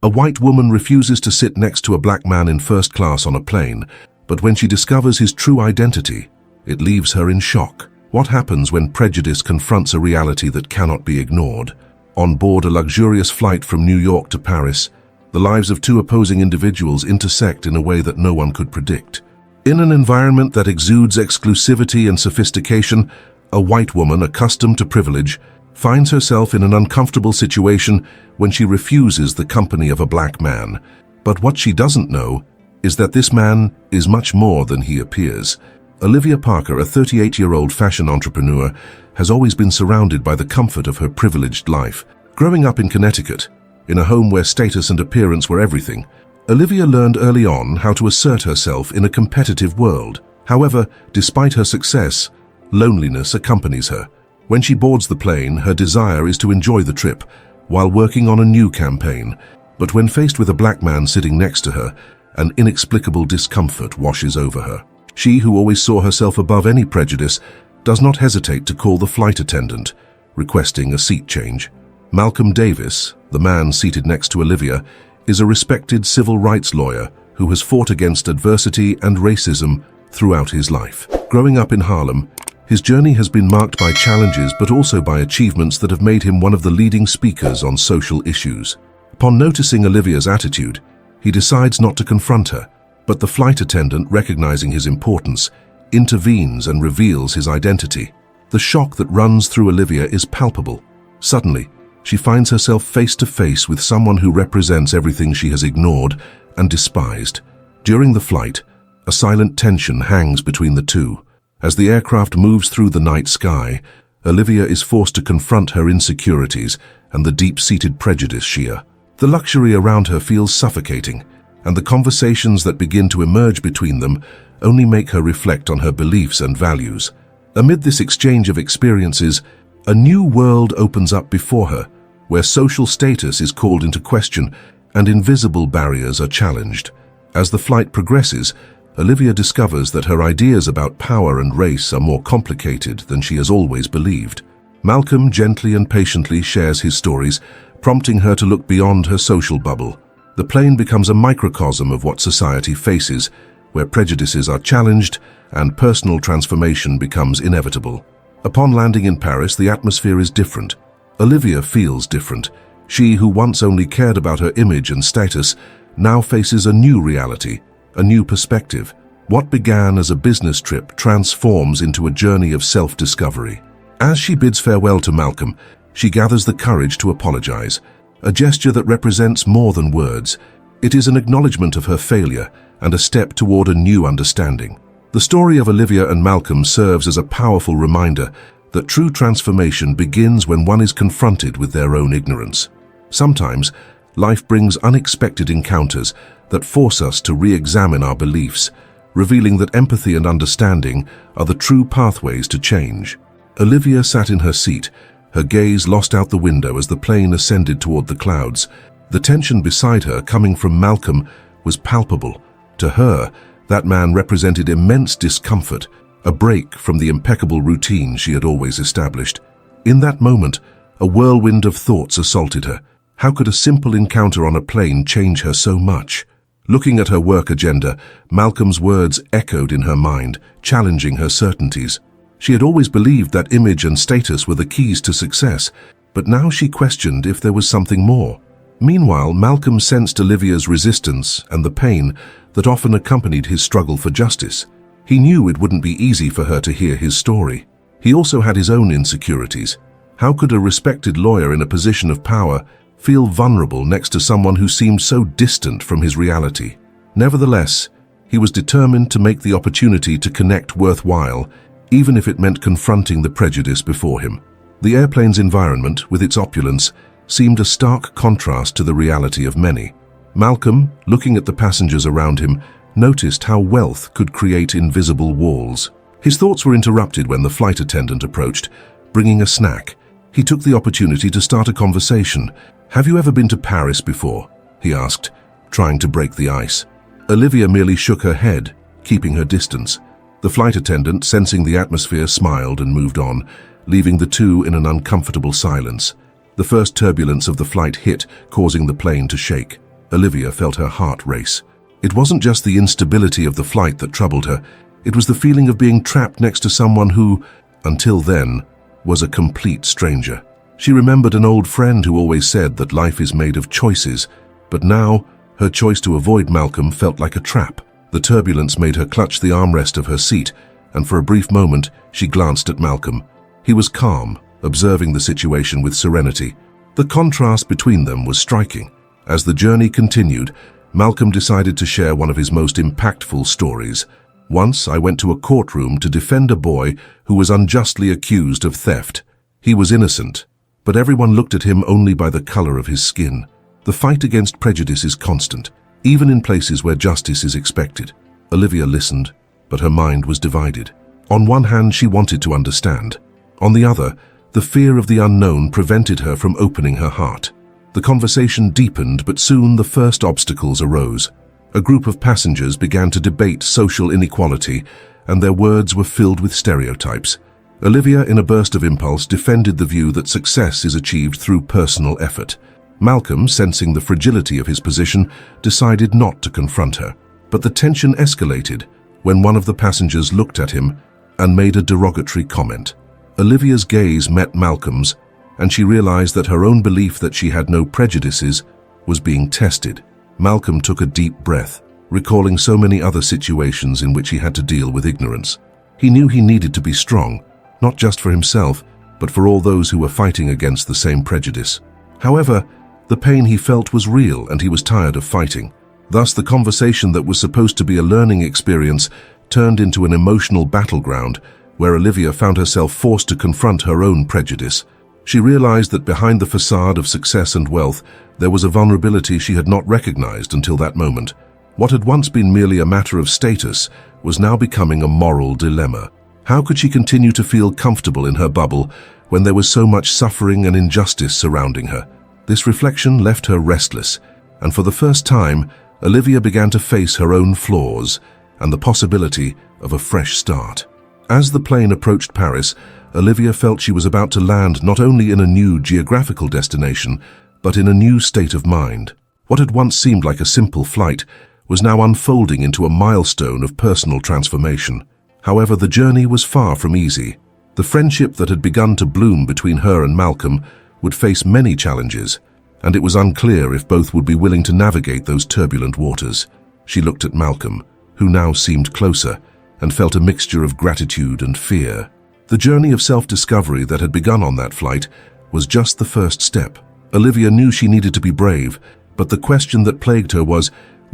A white woman refuses to sit next to a black man in first class on a plane, but when she discovers his true identity, it leaves her in shock. What happens when prejudice confronts a reality that cannot be ignored? On board a luxurious flight from New York to Paris, the lives of two opposing individuals intersect in a way that no one could predict. In an environment that exudes exclusivity and sophistication, a white woman accustomed to privilege finds herself in an uncomfortable situation when she refuses the company of a black man. But what she doesn't know is that this man is much more than he appears. Olivia Parker, a 38-year-old fashion entrepreneur, has always been surrounded by the comfort of her privileged life. Growing up in Connecticut, in a home where status and appearance were everything, Olivia learned early on how to assert herself in a competitive world. However, despite her success, loneliness accompanies her. When she boards the plane, her desire is to enjoy the trip while working on a new campaign. But when faced with a black man sitting next to her, an inexplicable discomfort washes over her. She, who always saw herself above any prejudice, does not hesitate to call the flight attendant, requesting a seat change. Malcolm Davis, the man seated next to Olivia, is a respected civil rights lawyer who has fought against adversity and racism throughout his life. Growing up in Harlem, his journey has been marked by challenges but also by achievements that have made him one of the leading speakers on social issues. Upon noticing Olivia's attitude, he decides not to confront her, but the flight attendant, recognizing his importance, intervenes and reveals his identity. The shock that runs through Olivia is palpable. Suddenly, she finds herself face to face with someone who represents everything she has ignored and despised. During the flight, a silent tension hangs between the two. As the aircraft moves through the night sky, Olivia is forced to confront her insecurities and the deep-seated prejudice she has. The luxury around her feels suffocating, and the conversations that begin to emerge between them only make her reflect on her beliefs and values. Amid this exchange of experiences, a new world opens up before her, where social status is called into question and invisible barriers are challenged. As the flight progresses, Olivia discovers that her ideas about power and race are more complicated than she has always believed. Malcolm gently and patiently shares his stories, prompting her to look beyond her social bubble. The plane becomes a microcosm of what society faces, where prejudices are challenged and personal transformation becomes inevitable. Upon landing in Paris, the atmosphere is different. Olivia feels different. She, who once only cared about her image and status, now faces a new reality, a new perspective. What began as a business trip transforms into a journey of self-discovery. As she bids farewell to Malcolm, she gathers the courage to apologize, a gesture that represents more than words. It is an acknowledgement of her failure and a step toward a new understanding. The story of Olivia and Malcolm serves as a powerful reminder that true transformation begins when one is confronted with their own ignorance. Sometimes, life brings unexpected encounters that force us to re-examine our beliefs, revealing that empathy and understanding are the true pathways to change. Olivia sat in her seat, her gaze lost out the window as the plane ascended toward the clouds. The tension beside her, coming from Malcolm, was palpable. To her, that man represented immense discomfort, a break from the impeccable routine she had always established. In that moment, a whirlwind of thoughts assaulted her. How could a simple encounter on a plane change her so much? Looking at her work agenda, Malcolm's words echoed in her mind, challenging her certainties. She had always believed that image and status were the keys to success, but now she questioned if there was something more. Meanwhile, Malcolm sensed Olivia's resistance and the pain that often accompanied his struggle for justice. He knew it wouldn't be easy for her to hear his story. He also had his own insecurities. How could a respected lawyer in a position of power feel vulnerable next to someone who seemed so distant from his reality? Nevertheless, he was determined to make the opportunity to connect worthwhile, even if it meant confronting the prejudice before him. The airplane's environment, with its opulence, seemed a stark contrast to the reality of many. Malcolm, looking at the passengers around him, noticed how wealth could create invisible walls. His thoughts were interrupted when the flight attendant approached, bringing a snack. He took the opportunity to start a conversation. "Have you ever been to Paris before?" he asked, trying to break the ice. Olivia merely shook her head, keeping her distance. The flight attendant, sensing the atmosphere, smiled and moved on, leaving the two in an uncomfortable silence. The first turbulence of the flight hit, causing the plane to shake. Olivia felt her heart race. It wasn't just the instability of the flight that troubled her, it was the feeling of being trapped next to someone who, until then, was a complete stranger. She remembered an old friend who always said that life is made of choices, but now, her choice to avoid Malcolm felt like a trap. The turbulence made her clutch the armrest of her seat, and for a brief moment, she glanced at Malcolm. He was calm, observing the situation with serenity. The contrast between them was striking. As the journey continued, Malcolm decided to share one of his most impactful stories. Once, I went to a courtroom to defend a boy who was unjustly accused of theft. He was innocent, but everyone looked at him only by the color of his skin. The fight against prejudice is constant, even in places where justice is expected. Olivia listened, but her mind was divided. On one hand, she wanted to understand. On the other, the fear of the unknown prevented her from opening her heart. The conversation deepened, but soon the first obstacles arose. A group of passengers began to debate social inequality, and their words were filled with stereotypes. Olivia, in a burst of impulse, defended the view that success is achieved through personal effort. Malcolm, sensing the fragility of his position, decided not to confront her. But the tension escalated when one of the passengers looked at him and made a derogatory comment. Olivia's gaze met Malcolm's, and she realized that her own belief that she had no prejudices was being tested. Malcolm took a deep breath, recalling so many other situations in which he had to deal with ignorance. He knew he needed to be strong, not just for himself, but for all those who were fighting against the same prejudice. However, the pain he felt was real, and he was tired of fighting. Thus, the conversation that was supposed to be a learning experience turned into an emotional battleground, where Olivia found herself forced to confront her own prejudice. She realized that behind the facade of success and wealth, there was a vulnerability she had not recognized until that moment. What had once been merely a matter of status was now becoming a moral dilemma. How could she continue to feel comfortable in her bubble when there was so much suffering and injustice surrounding her? This reflection left her restless, and for the first time, Olivia began to face her own flaws and the possibility of a fresh start. As the plane approached Paris, Olivia felt she was about to land not only in a new geographical destination, but in a new state of mind. What had once seemed like a simple flight was now unfolding into a milestone of personal transformation. However, the journey was far from easy. The friendship that had begun to bloom between her and Malcolm would face many challenges, and it was unclear if both would be willing to navigate those turbulent waters. She looked at Malcolm, who now seemed closer, and felt a mixture of gratitude and fear. The journey of self-discovery that had begun on that flight was just the first step. Olivia knew she needed to be brave, but the question that plagued her was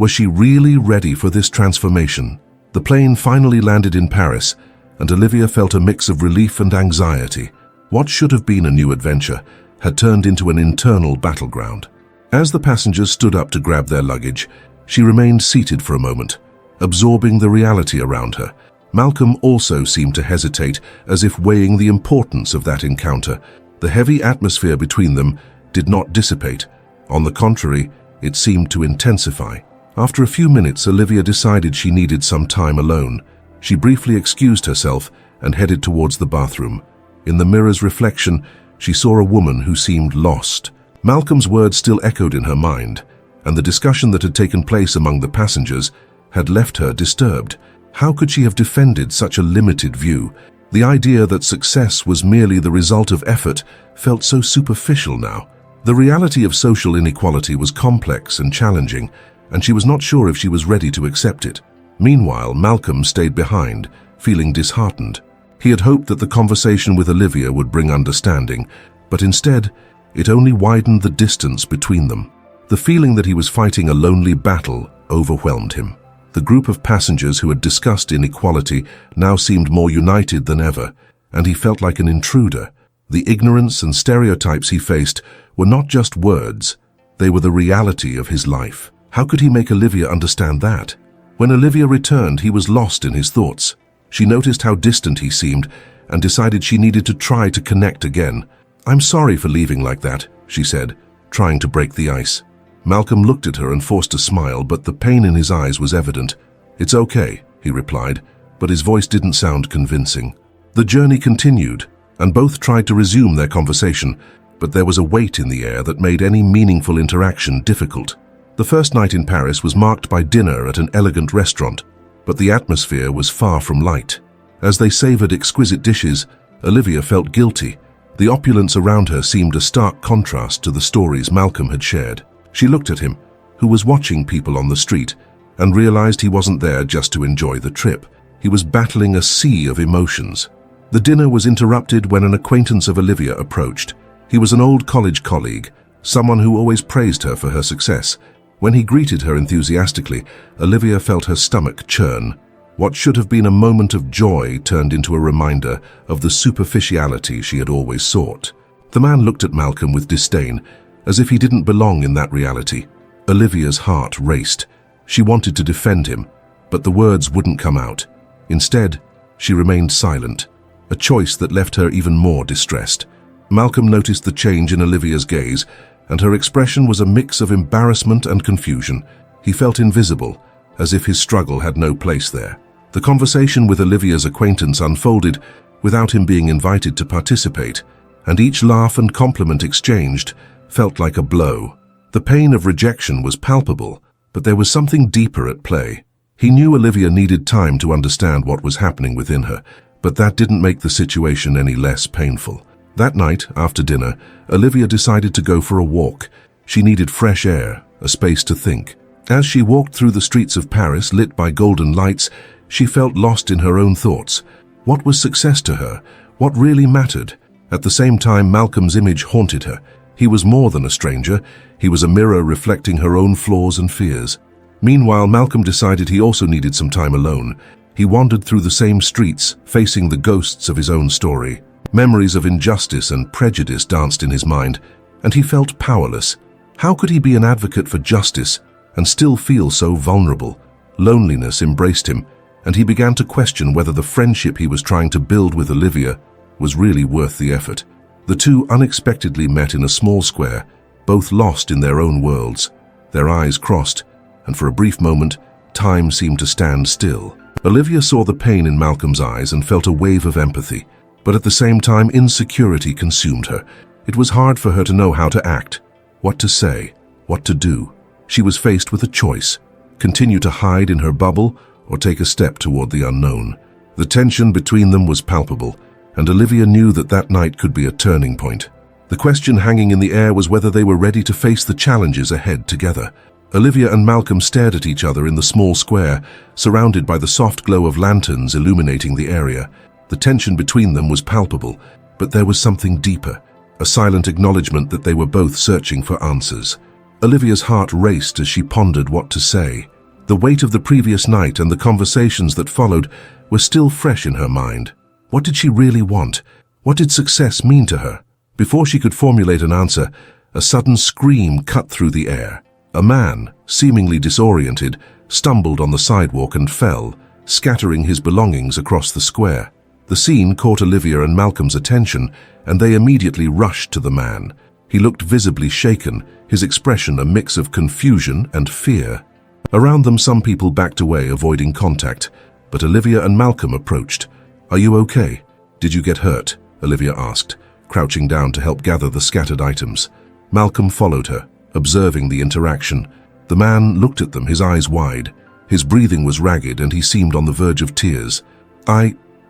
she really ready for this transformation? The plane finally landed in Paris, and Olivia felt a mix of relief and anxiety. What should have been a new adventure had turned into an internal battleground. As the passengers stood up to grab their luggage, she remained seated for a moment, absorbing the reality around her. Malcolm also seemed to hesitate, as if weighing the importance of that encounter. The heavy atmosphere between them did not dissipate. On the contrary, it seemed to intensify. After a few minutes, Olivia decided she needed some time alone. She briefly excused herself and headed towards the bathroom. In the mirror's reflection, she saw a woman who seemed lost. Malcolm's words still echoed in her mind, and the discussion that had taken place among the passengers had left her disturbed. How could she have defended such a limited view? The idea that success was merely the result of effort felt so superficial now. The reality of social inequality was complex and challenging, and she was not sure if she was ready to accept it. Meanwhile, Malcolm stayed behind, feeling disheartened. He had hoped that the conversation with Olivia would bring understanding, but instead, it only widened the distance between them. The feeling that he was fighting a lonely battle overwhelmed him. The group of passengers who had discussed inequality now seemed more united than ever, and he felt like an intruder. The ignorance and stereotypes he faced were not just words, they were the reality of his life. How could he make Olivia understand that? When Olivia returned, he was lost in his thoughts. She noticed how distant he seemed and decided she needed to try to connect again. "I'm sorry for leaving like that," she said, trying to break the ice. Malcolm looked at her and forced a smile, but the pain in his eyes was evident. "It's okay," he replied, but his voice didn't sound convincing. The journey continued, and both tried to resume their conversation, but there was a weight in the air that made any meaningful interaction difficult. The first night in Paris was marked by dinner at an elegant restaurant, but the atmosphere was far from light. As they savored exquisite dishes, Olivia felt guilty. The opulence around her seemed a stark contrast to the stories Malcolm had shared. She looked at him, who was watching people on the street, and realized he wasn't there just to enjoy the trip. He was battling a sea of emotions. The dinner was interrupted when an acquaintance of Olivia approached. He was an old college colleague, someone who always praised her for her success. When he greeted her enthusiastically, Olivia felt her stomach churn. What should have been a moment of joy turned into a reminder of the superficiality she had always sought. The man looked at Malcolm with disdain, as if he didn't belong in that reality. Olivia's heart raced. She wanted to defend him, but the words wouldn't come out. Instead, she remained silent, a choice that left her even more distressed. Malcolm noticed the change in Olivia's gaze, and her expression was a mix of embarrassment and confusion. He felt invisible, as if his struggle had no place there. The conversation with Olivia's acquaintance unfolded without him being invited to participate, and each laugh and compliment exchanged felt like a blow. The pain of rejection was palpable, but there was something deeper at play. He knew Olivia needed time to understand what was happening within her, but that didn't make the situation any less painful. That night, after dinner, Olivia decided to go for a walk. She needed fresh air, a space to think. As she walked through the streets of Paris, lit by golden lights, she felt lost in her own thoughts. What was success to her? What really mattered? At the same time, Malcolm's image haunted her. He was more than a stranger. He was a mirror reflecting her own flaws and fears. Meanwhile, Malcolm decided he also needed some time alone. He wandered through the same streets, facing the ghosts of his own story. Memories of injustice and prejudice danced in his mind, and he felt powerless. How could he be an advocate for justice and still feel so vulnerable? Loneliness embraced him, and he began to question whether the friendship he was trying to build with Olivia was really worth the effort. The two unexpectedly met in a small square, both lost in their own worlds. Their eyes crossed, and for a brief moment, time seemed to stand still. Olivia saw the pain in Malcolm's eyes and felt a wave of empathy, but at the same time, insecurity consumed her. It was hard for her to know how to act, what to say, what to do. She was faced with a choice: continue to hide in her bubble or take a step toward the unknown. The tension between them was palpable, and Olivia knew that that night could be a turning point. The question hanging in the air was whether they were ready to face the challenges ahead together. Olivia and Malcolm stared at each other in the small square, surrounded by the soft glow of lanterns illuminating the area. The tension between them was palpable, but there was something deeper, a silent acknowledgement that they were both searching for answers. Olivia's heart raced as she pondered what to say. The weight of the previous night and the conversations that followed were still fresh in her mind. What did she really want? What did success mean to her? Before she could formulate an answer, a sudden scream cut through the air. A man, seemingly disoriented, stumbled on the sidewalk and fell, scattering his belongings across the square. The scene caught Olivia and Malcolm's attention, and they immediately rushed to the man. He looked visibly shaken, his expression a mix of confusion and fear. Around them, some people backed away, avoiding contact, but Olivia and Malcolm approached. "Are you okay? Did you get hurt?" Olivia asked, crouching down to help gather the scattered items. Malcolm followed her, observing the interaction. The man looked at them, his eyes wide. His breathing was ragged, and he seemed on the verge of tears.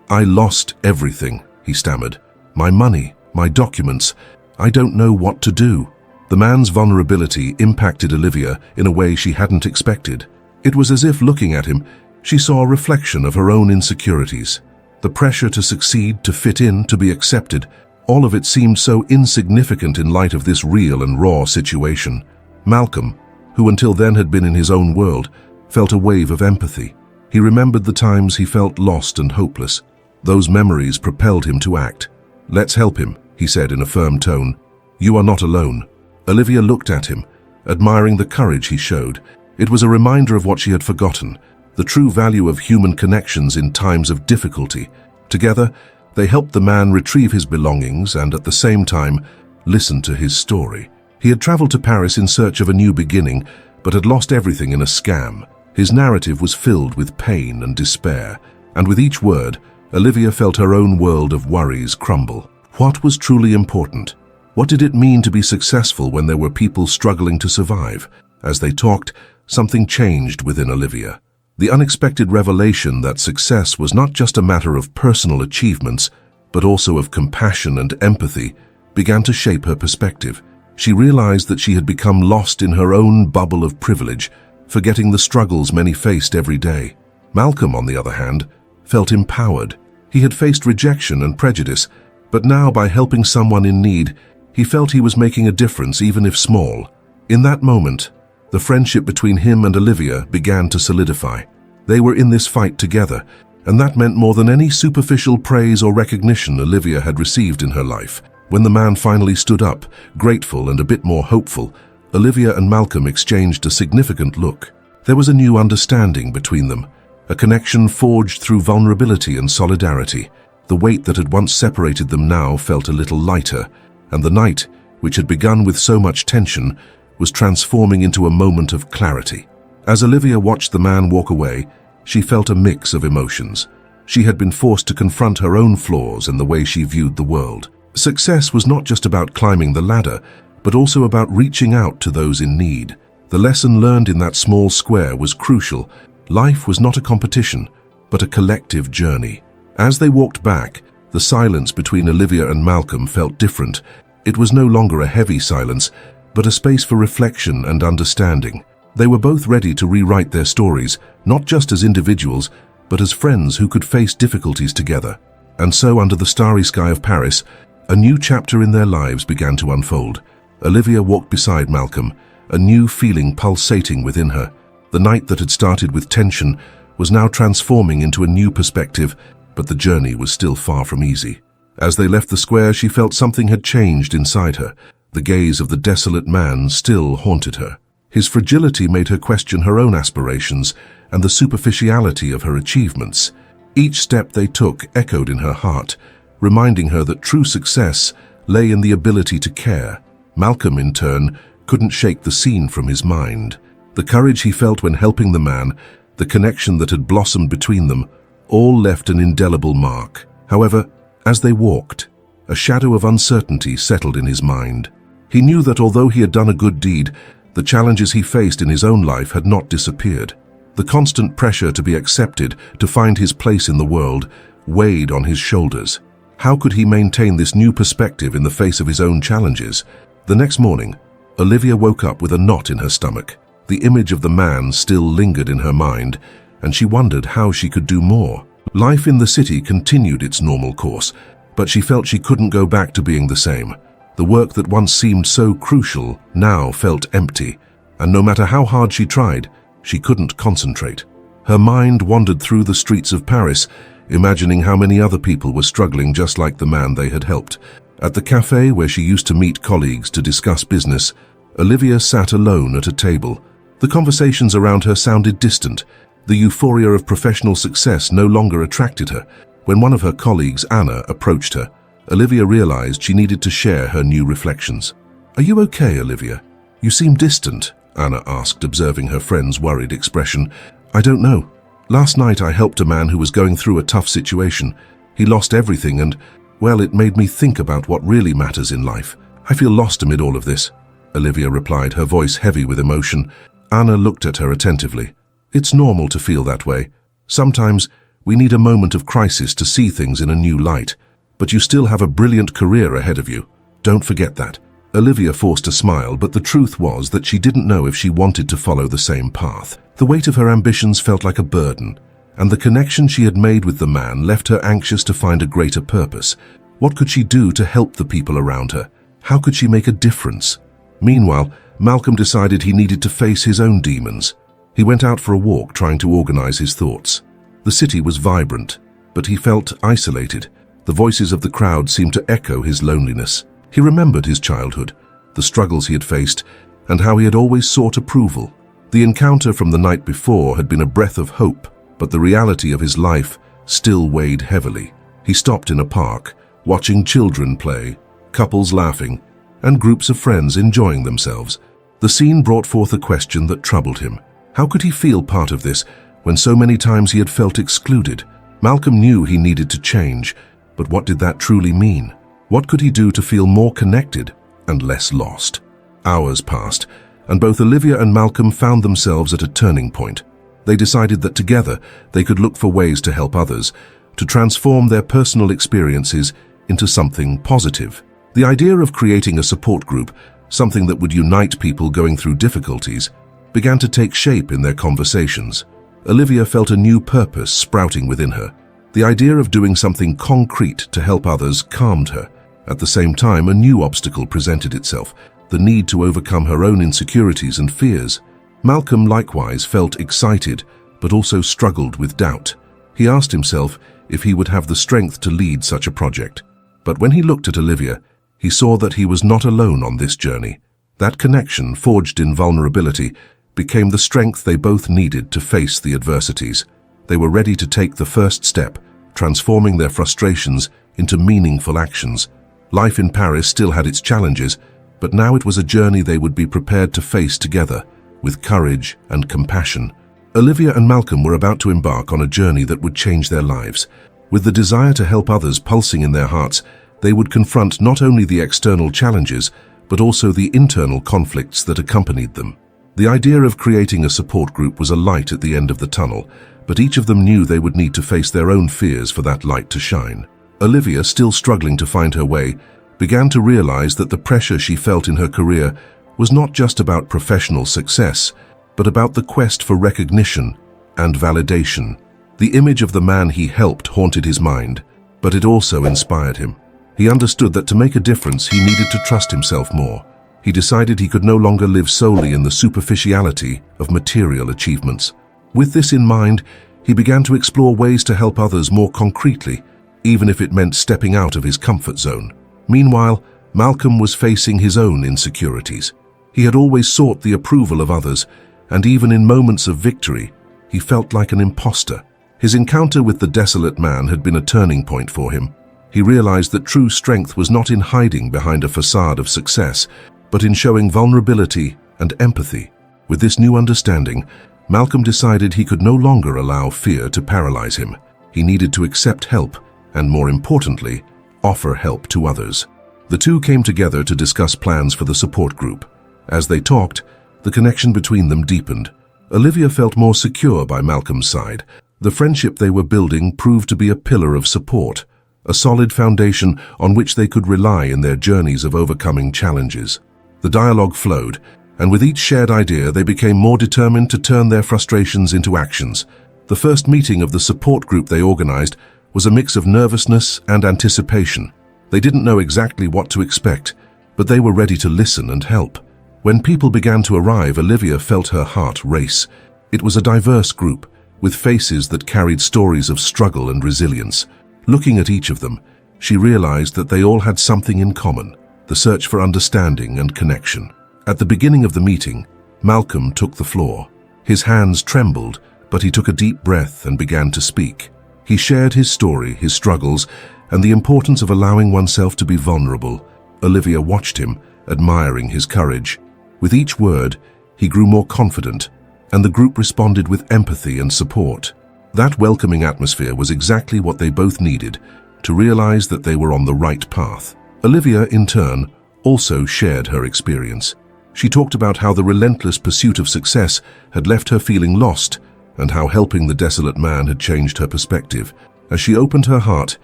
I lost everything," he stammered. "My money, my documents. I don't know what to do." The man's vulnerability impacted Olivia in a way she hadn't expected. It was as if, looking at him, she saw a reflection of her own insecurities. The pressure to succeed, to fit in, to be accepted, all of it seemed so insignificant in light of this real and raw situation. Malcolm, who until then had been in his own world, felt a wave of empathy. He remembered the times he felt lost and hopeless. Those memories propelled him to act. "Let's help him," he said in a firm tone. "You are not alone." Olivia looked at him, admiring the courage he showed. It was a reminder of what she had forgotten, the true value of human connections in times of difficulty. Together, they helped the man retrieve his belongings and, at the same time, listen to his story. He had traveled to Paris in search of a new beginning, but had lost everything in a scam. His narrative was filled with pain and despair, and with each word, Olivia felt her own world of worries crumble. What was truly important? What did it mean to be successful when there were people struggling to survive? As they talked, something changed within Olivia. The unexpected revelation that success was not just a matter of personal achievements, but also of compassion and empathy, began to shape her perspective. She realized that she had become lost in her own bubble of privilege, forgetting the struggles many faced every day. Malcolm, on the other hand, felt empowered. He had faced rejection and prejudice, but now, by helping someone in need, he felt he was making a difference, even if small. In that moment, the friendship between him and Olivia began to solidify. They were in this fight together, and that meant more than any superficial praise or recognition Olivia had received in her life. When the man finally stood up, grateful and a bit more hopeful, Olivia and Malcolm exchanged a significant look. There was a new understanding between them, a connection forged through vulnerability and solidarity. The weight that had once separated them now felt a little lighter, and the night, which had begun with so much tension, was transforming into a moment of clarity. As Olivia watched the man walk away, she felt a mix of emotions. She had been forced to confront her own flaws and the way she viewed the world. Success was not just about climbing the ladder, but also about reaching out to those in need. The lesson learned in that small square was crucial. Life was not a competition, but a collective journey. As they walked back, the silence between Olivia and Malcolm felt different. It was no longer a heavy silence, but a space for reflection and understanding. They were both ready to rewrite their stories, not just as individuals, but as friends who could face difficulties together. And so, under the starry sky of Paris, a new chapter in their lives began to unfold. Olivia walked beside Malcolm, a new feeling pulsating within her. The night that had started with tension was now transforming into a new perspective, but the journey was still far from easy. As they left the square, she felt something had changed inside her. The gaze of the desolate man still haunted her. His fragility made her question her own aspirations and the superficiality of her achievements. Each step they took echoed in her heart, reminding her that true success lay in the ability to care. Malcolm, in turn, couldn't shake the scene from his mind. The courage he felt when helping the man, the connection that had blossomed between them, all left an indelible mark. However, as they walked, a shadow of uncertainty settled in his mind. He knew that although he had done a good deed, the challenges he faced in his own life had not disappeared. The constant pressure to be accepted, to find his place in the world, weighed on his shoulders. How could he maintain this new perspective in the face of his own challenges? The next morning, Olivia woke up with a knot in her stomach. The image of the man still lingered in her mind, and she wondered how she could do more. Life in the city continued its normal course, but she felt she couldn't go back to being the same. The work that once seemed so crucial now felt empty, and no matter how hard she tried, she couldn't concentrate. Her mind wandered through the streets of Paris, imagining how many other people were struggling just like the man they had helped. At the cafe where she used to meet colleagues to discuss business, Olivia sat alone at a table. The conversations around her sounded distant. The euphoria of professional success no longer attracted her. When one of her colleagues, Anna, approached her, Olivia realized she needed to share her new reflections. "Are you okay, Olivia? You seem distant," Anna asked, observing her friend's worried expression. "I don't know. Last night I helped a man who was going through a tough situation. He lost everything and, well, it made me think about what really matters in life. I feel lost amid all of this," Olivia replied, her voice heavy with emotion. Anna looked at her attentively. "It's normal to feel that way. Sometimes we need a moment of crisis to see things in a new light. But you still have a brilliant career ahead of you. Don't forget that." Olivia forced a smile, but the truth was that she didn't know if she wanted to follow the same path. The weight of her ambitions felt like a burden, and the connection she had made with the man left her anxious to find a greater purpose. What could she do to help the people around her? How could she make a difference? Meanwhile, Malcolm decided he needed to face his own demons. He went out for a walk, trying to organize his thoughts. The city was vibrant, but he felt isolated. The voices of the crowd seemed to echo his loneliness. He remembered his childhood, the struggles he had faced, and how he had always sought approval. The encounter from the night before had been a breath of hope, but the reality of his life still weighed heavily. He stopped in a park, watching children play, couples laughing, and groups of friends enjoying themselves. The scene brought forth a question that troubled him. How could he feel part of this when so many times he had felt excluded? Malcolm knew he needed to change, but what did that truly mean? What could he do to feel more connected and less lost? Hours passed, and both Olivia and Malcolm found themselves at a turning point. They decided that together they could look for ways to help others, to transform their personal experiences into something positive. The idea of creating a support group, something that would unite people going through difficulties, began to take shape in their conversations. Olivia felt a new purpose sprouting within her. The idea of doing something concrete to help others calmed her. At the same time, a new obstacle presented itself, the need to overcome her own insecurities and fears. Malcolm likewise felt excited, but also struggled with doubt. He asked himself if he would have the strength to lead such a project. But when he looked at Olivia, he saw that he was not alone on this journey. That connection, forged in vulnerability, became the strength they both needed to face the adversities. They were ready to take the first step, transforming their frustrations into meaningful actions. Life in Paris still had its challenges, but now it was a journey they would be prepared to face together, with courage and compassion. Olivia and Malcolm were about to embark on a journey that would change their lives. With the desire to help others pulsing in their hearts, they would confront not only the external challenges, but also the internal conflicts that accompanied them. The idea of creating a support group was a light at the end of the tunnel, but each of them knew they would need to face their own fears for that light to shine. Olivia, still struggling to find her way, began to realize that the pressure she felt in her career was not just about professional success, but about the quest for recognition and validation. The image of the man he helped haunted his mind, but it also inspired him. He understood that to make a difference, he needed to trust himself more. He decided he could no longer live solely in the superficiality of material achievements. With this in mind, he began to explore ways to help others more concretely, even if it meant stepping out of his comfort zone. Meanwhile, Malcolm was facing his own insecurities. He had always sought the approval of others, and even in moments of victory, he felt like an imposter. His encounter with the desolate man had been a turning point for him. He realized that true strength was not in hiding behind a facade of success, but in showing vulnerability and empathy. With this new understanding, Malcolm decided he could no longer allow fear to paralyze him. He needed to accept help, and more importantly, offer help to others. The two came together to discuss plans for the support group. As they talked, the connection between them deepened. Olivia felt more secure by Malcolm's side. The friendship they were building proved to be a pillar of support, a solid foundation on which they could rely in their journeys of overcoming challenges. The dialogue flowed, and with each shared idea they became more determined to turn their frustrations into actions. The first meeting of the support group they organized was a mix of nervousness and anticipation. They didn't know exactly what to expect, but they were ready to listen and help. When people began to arrive, Olivia felt her heart race. It was a diverse group, with faces that carried stories of struggle and resilience. Looking at each of them, she realized that they all had something in common: the search for understanding and connection. At the beginning of the meeting, Malcolm took the floor. His hands trembled, but he took a deep breath and began to speak. He shared his story, his struggles, and the importance of allowing oneself to be vulnerable. Olivia watched him, admiring his courage. With each word, he grew more confident, and the group responded with empathy and support. That welcoming atmosphere was exactly what they both needed to realize that they were on the right path. Olivia, in turn, also shared her experience. She talked about how the relentless pursuit of success had left her feeling lost, and how helping the desolate man had changed her perspective. As she opened her heart,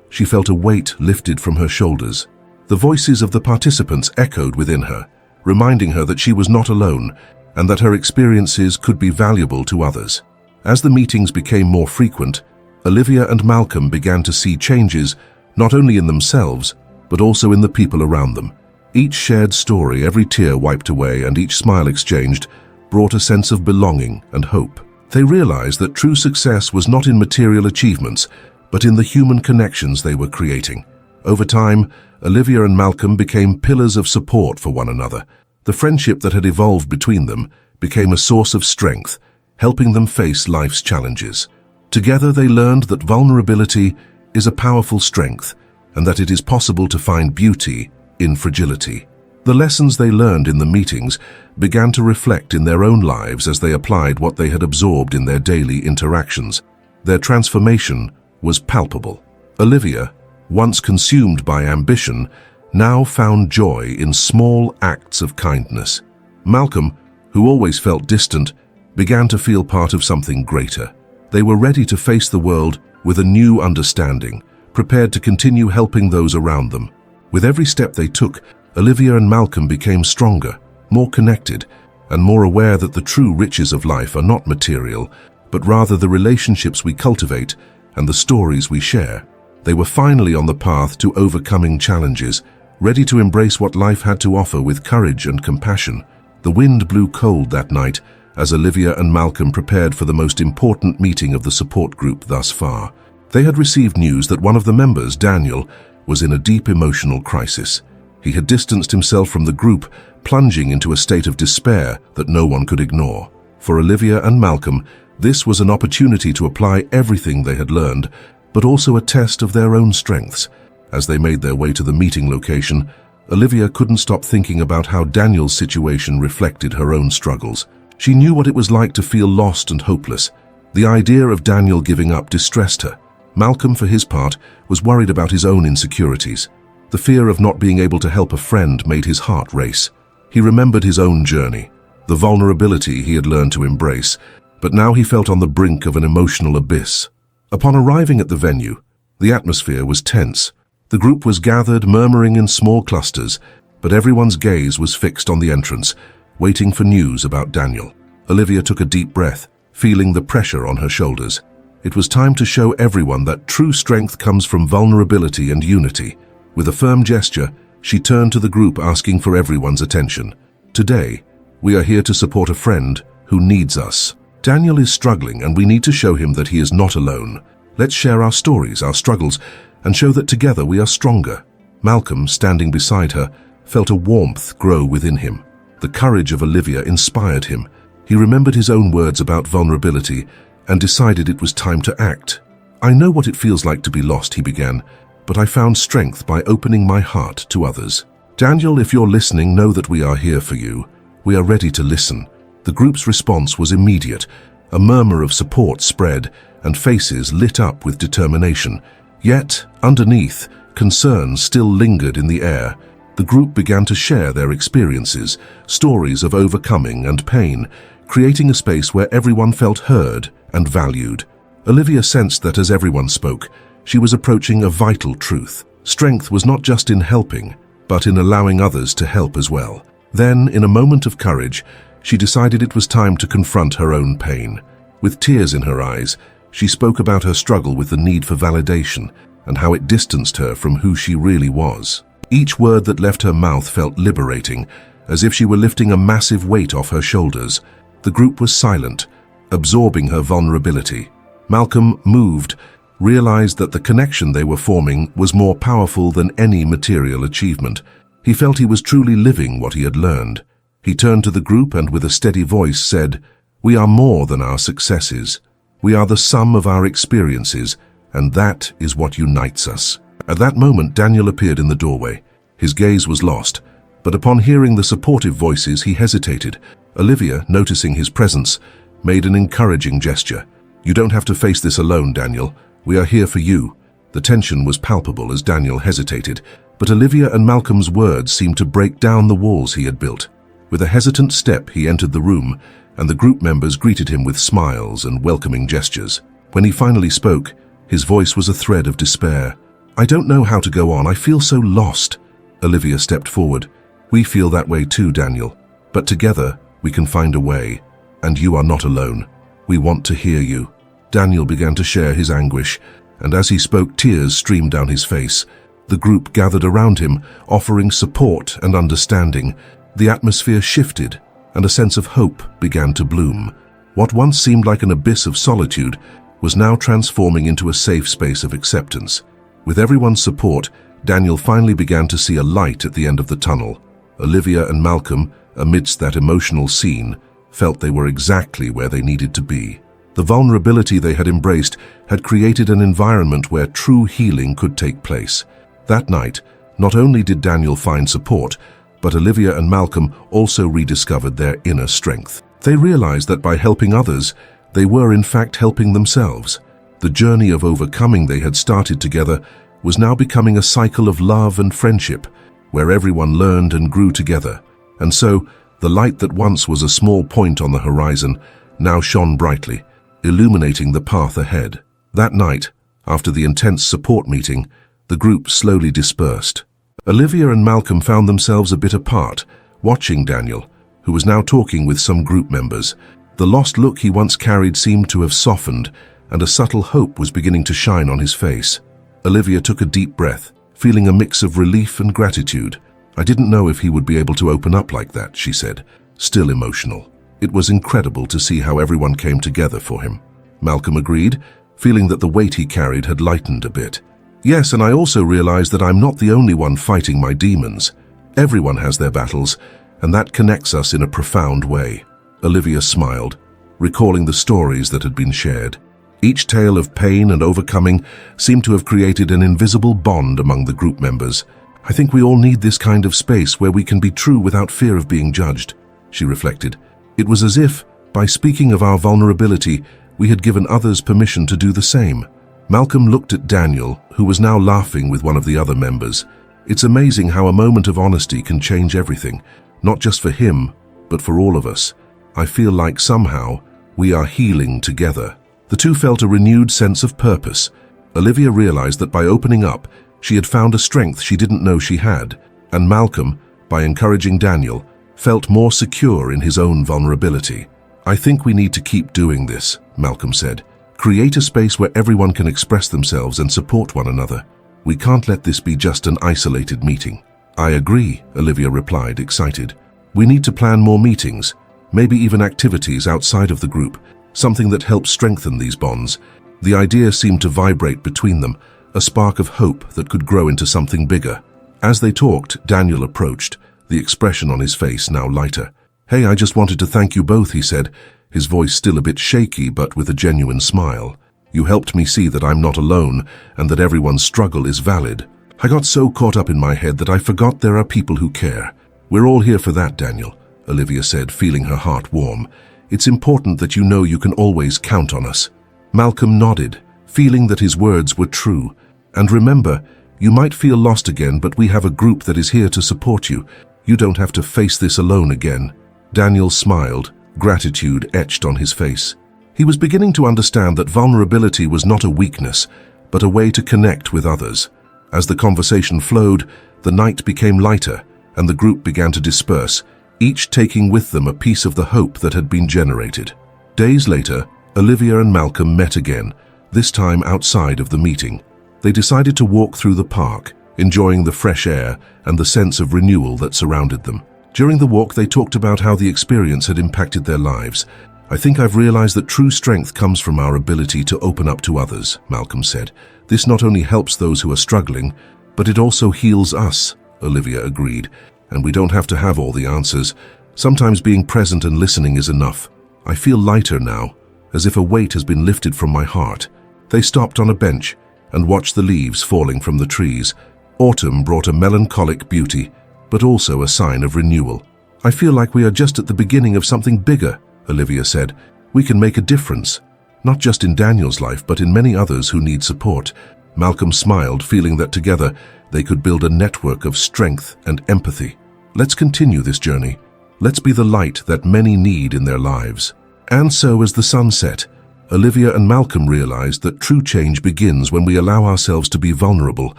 she felt a weight lifted from her shoulders. The voices of the participants echoed within her, reminding her that she was not alone and that her experiences could be valuable to others. As the meetings became more frequent, Olivia and Malcolm began to see changes not only in themselves, but also in the people around them. Each shared story, every tear wiped away, and each smile exchanged brought a sense of belonging and hope. They realized that true success was not in material achievements, but in the human connections they were creating. Over time, Olivia and Malcolm became pillars of support for one another. The friendship that had evolved between them became a source of strength, helping them face life's challenges. Together they learned that vulnerability is a powerful strength, and that it is possible to find beauty in fragility. The lessons they learned in the meetings began to reflect in their own lives as they applied what they had absorbed in their daily interactions. Their transformation was palpable. Olivia, once consumed by ambition, now found joy in small acts of kindness. Malcolm, who always felt distant, began to feel part of something greater. They were ready to face the world with a new understanding, prepared to continue helping those around them. With every step they took, Olivia and Malcolm became stronger, more connected, and more aware that the true riches of life are not material, but rather the relationships we cultivate and the stories we share. They were finally on the path to overcoming challenges, ready to embrace what life had to offer with courage and compassion. The wind blew cold that night as Olivia and Malcolm prepared for the most important meeting of the support group thus far. They had received news that one of the members, Daniel, was in a deep emotional crisis. He had distanced himself from the group, plunging into a state of despair that no one could ignore. For Olivia and Malcolm, this was an opportunity to apply everything they had learned, but also a test of their own strengths. As they made their way to the meeting location, Olivia couldn't stop thinking about how Daniel's situation reflected her own struggles. She knew what it was like to feel lost and hopeless. The idea of Daniel giving up distressed her. Malcolm, for his part, was worried about his own insecurities. The fear of not being able to help a friend made his heart race. He remembered his own journey, the vulnerability he had learned to embrace, but now he felt on the brink of an emotional abyss. Upon arriving at the venue, the atmosphere was tense. The group was gathered, murmuring in small clusters, but everyone's gaze was fixed on the entrance, waiting for news about Daniel. Olivia took a deep breath, feeling the pressure on her shoulders. It was time to show everyone that true strength comes from vulnerability and unity. With a firm gesture, she turned to the group, asking for everyone's attention. Today, we are here to support a friend who needs us. Daniel is struggling, and we need to show him that he is not alone. Let's share our stories, our struggles, and show that together we are stronger. Malcolm, standing beside her, felt a warmth grow within him. The courage of Olivia inspired him. He remembered his own words about vulnerability and decided it was time to act. "I know what it feels like to be lost," he began, "but I found strength by opening my heart to others. Daniel, if you're listening, know that we are here for you. We are ready to listen." The group's response was immediate. A murmur of support spread, and faces lit up with determination. Yet, underneath, concerns still lingered in the air. The group began to share their experiences, stories of overcoming and pain, creating a space where everyone felt heard and valued. Olivia sensed that as everyone spoke, she was approaching a vital truth. Strength was not just in helping, but in allowing others to help as well. Then, in a moment of courage, she decided it was time to confront her own pain. With tears in her eyes, she spoke about her struggle with the need for validation and how it distanced her from who she really was. Each word that left her mouth felt liberating, as if she were lifting a massive weight off her shoulders. The group was silent, absorbing her vulnerability. Malcolm, moved, realized that the connection they were forming was more powerful than any material achievement. He felt he was truly living what he had learned. He turned to the group and with a steady voice said, "We are more than our successes. We are the sum of our experiences, and that is what unites us." At that moment, Daniel appeared in the doorway. His gaze was lost, but upon hearing the supportive voices, he hesitated. Olivia, noticing his presence, made an encouraging gesture. "You don't have to face this alone, Daniel. We are here for you." The tension was palpable as Daniel hesitated, but Olivia and Malcolm's words seemed to break down the walls he had built. With a hesitant step, he entered the room, and the group members greeted him with smiles and welcoming gestures. When he finally spoke, his voice was a thread of despair. "I don't know how to go on. I feel so lost." Olivia stepped forward. "We feel that way too, Daniel. But together, we can find a way. And you are not alone. We want to hear you." Daniel began to share his anguish, and as he spoke, tears streamed down his face. The group gathered around him, offering support and understanding. The atmosphere shifted, and a sense of hope began to bloom. What once seemed like an abyss of solitude was now transforming into a safe space of acceptance. With everyone's support, Daniel finally began to see a light at the end of the tunnel. Olivia and Malcolm, amidst that emotional scene, felt they were exactly where they needed to be. The vulnerability they had embraced had created an environment where true healing could take place. That night, not only did Daniel find support, but Olivia and Malcolm also rediscovered their inner strength. They realized that by helping others, they were in fact helping themselves. The journey of overcoming they had started together was now becoming a cycle of love and friendship, where everyone learned and grew together. And so, The light that once was a small point on the horizon now shone brightly, illuminating the path ahead. That night, after the intense support meeting, the group slowly dispersed. Olivia and Malcolm found themselves a bit apart, watching Daniel, who was now talking with some group members. The lost look he once carried seemed to have softened, and a subtle hope was beginning to shine on his face. Olivia took a deep breath, feeling a mix of relief and gratitude. "I didn't know if he would be able to open up like that," she said, still emotional. It was incredible to see how everyone came together for him. Malcolm agreed, feeling that the weight he carried had lightened a bit. "Yes, and I also realized that I'm not the only one fighting my demons. Everyone has their battles, and that connects us in a profound way." Olivia smiled, recalling the stories that had been shared. Each tale of pain and overcoming seemed to have created an invisible bond among the group members. "I think we all need this kind of space where we can be true without fear of being judged," she reflected. It was as if, by speaking of our vulnerability, we had given others permission to do the same. Malcolm looked at Daniel, who was now laughing with one of the other members. It's amazing how a moment of honesty can change everything, not just for him, but for all of us. I feel like somehow we are healing together. The two felt a renewed sense of purpose. Olivia realized that by opening up, she had found a strength she didn't know she had, and Malcolm, by encouraging Daniel, felt more secure in his own vulnerability. "I think we need to keep doing this," Malcolm said. "Create a space where everyone can express themselves and support one another. We can't let this be just an isolated meeting." "I agree," Olivia replied, excited. "We need to plan more meetings, maybe even activities outside of the group, something that helps strengthen these bonds." The idea seemed to vibrate between them, a spark of hope that could grow into something bigger. As they talked, Daniel approached, the expression on his face now lighter. "Hey, I just wanted to thank you both," he said, his voice still a bit shaky but with a genuine smile. "You helped me see that I'm not alone and that everyone's struggle is valid. I got so caught up in my head that I forgot there are people who care. We're all here for that, Daniel," Olivia said, feeling her heart warm. "It's important that you know you can always count on us." Malcolm nodded, feeling that his words were true. "And remember, you might feel lost again, but we have a group that is here to support you. You don't have to face this alone again." Daniel smiled, gratitude etched on his face. He was beginning to understand that vulnerability was not a weakness, but a way to connect with others. As the conversation flowed, the night became lighter, and the group began to disperse, each taking with them a piece of the hope that had been generated. Days later, Olivia and Malcolm met again, this time outside of the meeting. They decided to walk through the park, enjoying the fresh air and the sense of renewal that surrounded them. During the walk, they talked about how the experience had impacted their lives. "I think I've realized that true strength comes from our ability to open up to others," Malcolm said. "This not only helps those who are struggling, but it also heals us," Olivia agreed. "And we don't have to have all the answers. Sometimes being present and listening is enough. I feel lighter now, as if a weight has been lifted from my heart." They stopped on a bench and watched the leaves falling from the trees. Autumn brought a melancholic beauty, but also a sign of renewal. "I feel like we are just at the beginning of something bigger," Olivia said. "We can make a difference, not just in Daniel's life, but in many others who need support." Malcolm smiled, feeling that together they could build a network of strength and empathy. "Let's continue this journey. Let's be the light that many need in their lives." And so, as the sun set, Olivia and Malcolm realized that true change begins when we allow ourselves to be vulnerable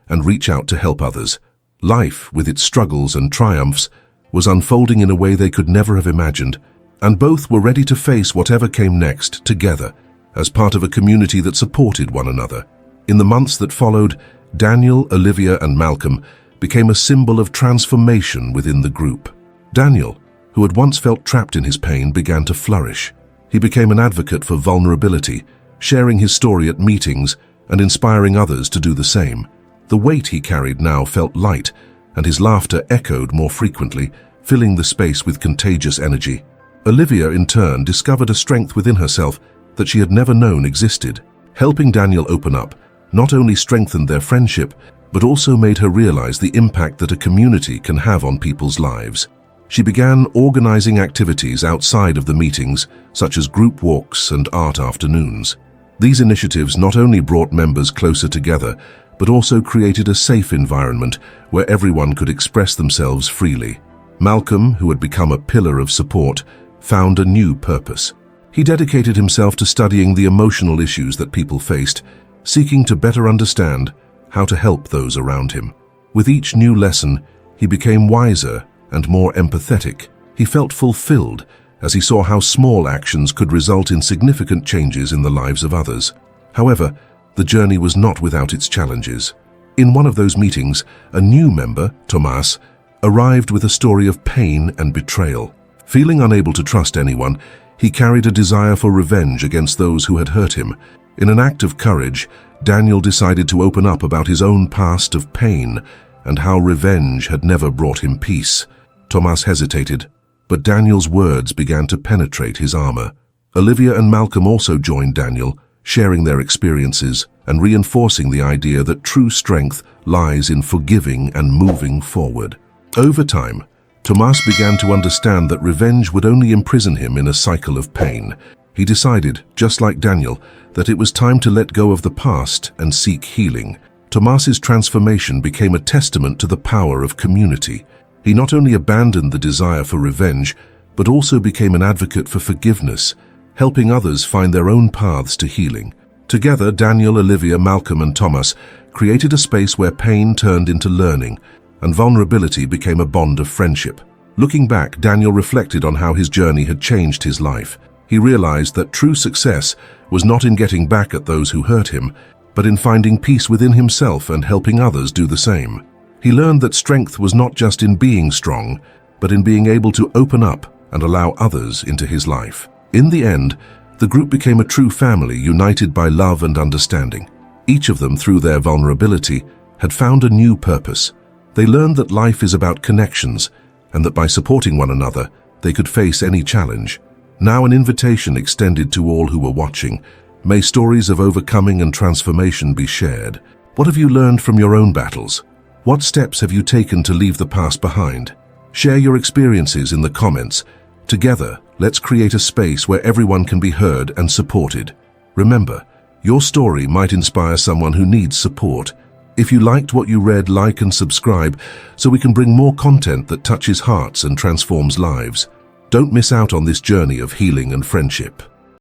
and reach out to help others. Life, with its struggles and triumphs, was unfolding in a way they could never have imagined, and both were ready to face whatever came next together, as part of a community that supported one another. In the months that followed, Daniel, Olivia, and Malcolm became a symbol of transformation within the group. Daniel, who had once felt trapped in his pain, began to flourish. He became an advocate for vulnerability, sharing his story at meetings and inspiring others to do the same. The weight he carried now felt light, and his laughter echoed more frequently, filling the space with contagious energy. Olivia, in turn, discovered a strength within herself that she had never known existed. Helping Daniel open up not only strengthened their friendship, but also made her realize the impact that a community can have on people's lives. She began organizing activities outside of the meetings, such as group walks and art afternoons. These initiatives not only brought members closer together, but also created a safe environment where everyone could express themselves freely. Malcolm, who had become a pillar of support, found a new purpose. He dedicated himself to studying the emotional issues that people faced, seeking to better understand how to help those around him. With each new lesson, he became wiser and more empathetic. He felt fulfilled as he saw how small actions could result in significant changes in the lives of others. However, the journey was not without its challenges. In one of those meetings, a new member, Tomas, arrived with a story of pain and betrayal. Feeling unable to trust anyone, he carried a desire for revenge against those who had hurt him. In an act of courage, Daniel decided to open up about his own past of pain and how revenge had never brought him peace. Tomas hesitated, but Daniel's words began to penetrate his armor. Olivia and Malcolm also joined Daniel, sharing their experiences and reinforcing the idea that true strength lies in forgiving and moving forward. Over time, Tomas began to understand that revenge would only imprison him in a cycle of pain. He decided, just like Daniel, that it was time to let go of the past and seek healing. Tomas's transformation became a testament to the power of community. He not only abandoned the desire for revenge, but also became an advocate for forgiveness, helping others find their own paths to healing. Together, Daniel, Olivia, Malcolm, and Tomas created a space where pain turned into learning, and vulnerability became a bond of friendship. Looking back, Daniel reflected on how his journey had changed his life. He realized that true success was not in getting back at those who hurt him, but in finding peace within himself and helping others do the same. He learned that strength was not just in being strong, but in being able to open up and allow others into his life. In the end, the group became a true family united by love and understanding. Each of them, through their vulnerability, had found a new purpose. They learned that life is about connections, and that by supporting one another, they could face any challenge. Now an invitation extended to all who were watching. May stories of overcoming and transformation be shared. What have you learned from your own battles? What steps have you taken to leave the past behind? Share your experiences in the comments. Together, let's create a space where everyone can be heard and supported. Remember, your story might inspire someone who needs support. If you liked what you read, like and subscribe so we can bring more content that touches hearts and transforms lives. Don't miss out on this journey of healing and friendship.